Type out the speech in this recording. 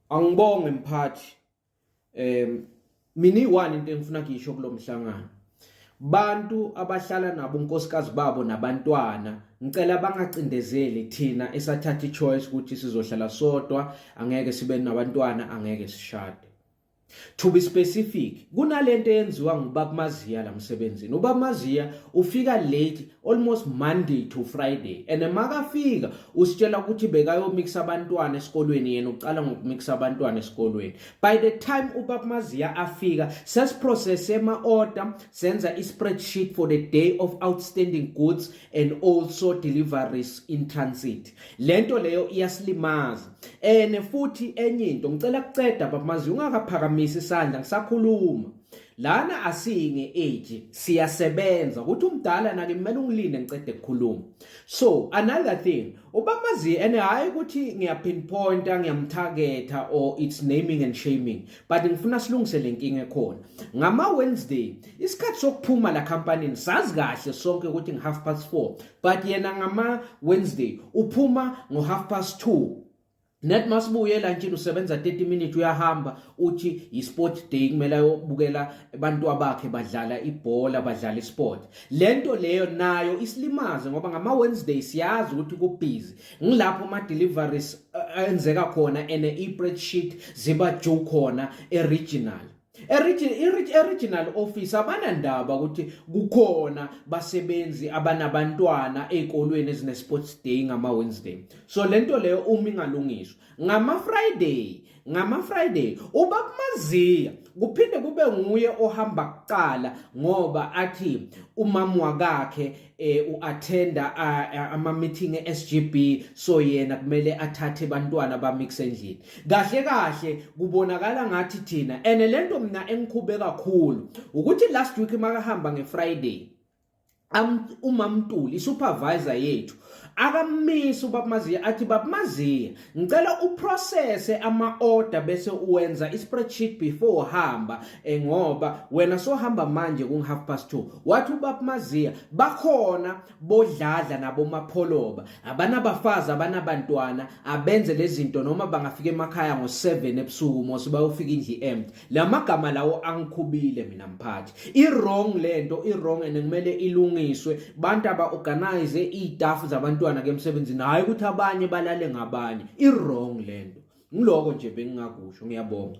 Angibonge mphathi. Mina i1 into engifuna ukuyisho kulomhlangano. Bantu abahlala nabo unkosikazi babo nabantwana, ngicela bangacindezeli thina esathatha ichoice ukuthi sizohlala sodwa, angeke sibe nabantwana, angeke sishade. To be specific, kunalento eyenziwa ngubaba Maziya la msebenzini. Ubaba Maziya ufika late almost Monday to Friday. And makafika usitshela ukuthi bekayomixa abantwana esikolweni, yena uqala ngokumixa abantwana esikolweni. By the time ubaba Maziya afika, sesiprocess ema-order, senza i-spreadsheet for the day of outstanding goods and also deliveries in transit. Lento leyo iyasilimaza. Futhi enye into ngicela kuceda baba Maziya ungakaphakamisa isandla ngisakhuluma. Lana asinge age siyasebenza ukuthi umdala nake kumele ungilinde ngicede ukukhuluma. So another thing, ubaba Maziya hayi ukuthi ngiyapinpointa, ngiyamtargeta or it's naming and shaming, but ngifuna silungise lenkinga ekhona. Ngama Wednesday isikhathi sokuphuma la company sazi kahle sonke ukuthi ngi4:30, but yena ngama Wednesday uphuma ngo2:30. Net masibuye lunch usebenza 30 minutes uyahamba uthi isport day kumele ayobukela abantu abakhe badlala ibhola, badlala isport. Lento leyo nayo isilimaze ngoba ngama Wednesday siyazi ukuthi kubusy. Ngilapho ama deliveries enzeka khona and i-spreadsheet ziba due khona e-regional. Regional office abanandaba ukuthi kukhona basebenzi abanabantwana ezikolweni ezine sports day ngama Wednesday. So lento leyo uma ingalungiswa ngama Friday ubaba Maziya kuphinde kube nguye ohamba kuqala ngoba athi umama wakhe uattenda ama meeting eSGB, so yena kumele athathe abantwana bamixe endlini. Kahle kubonakala ngathi thina ene lento mina engikhube kakhulu ukuthi last week makahamba ngeFriday uMamntuli supervisor yethu akamisa ubaba Maziya athi baba Maziya ngicela uprocess ama-order bese uwenza i-spreadsheet before hamba ngoba wena sohamba manje kungi2:30. Wathi ubaba Maziya bakhona bodladla nabo mapholoba, abanabafazi abanabantwana, abenze lezi zinto noma bangafika emakhaya ngo7 ebusuku mose bayofika indli empty. Lamagama lawo angikhubile mina mphathi. I-wrong lento, i-wrong and kumele ilungiswe. Bantu aba-organize i-staff zabantu ke emsebenzini hayi ukuthi abanye balale ngabanye. I-wrong lento. Ngiloko nje bengingakusho. Ngiyabonga.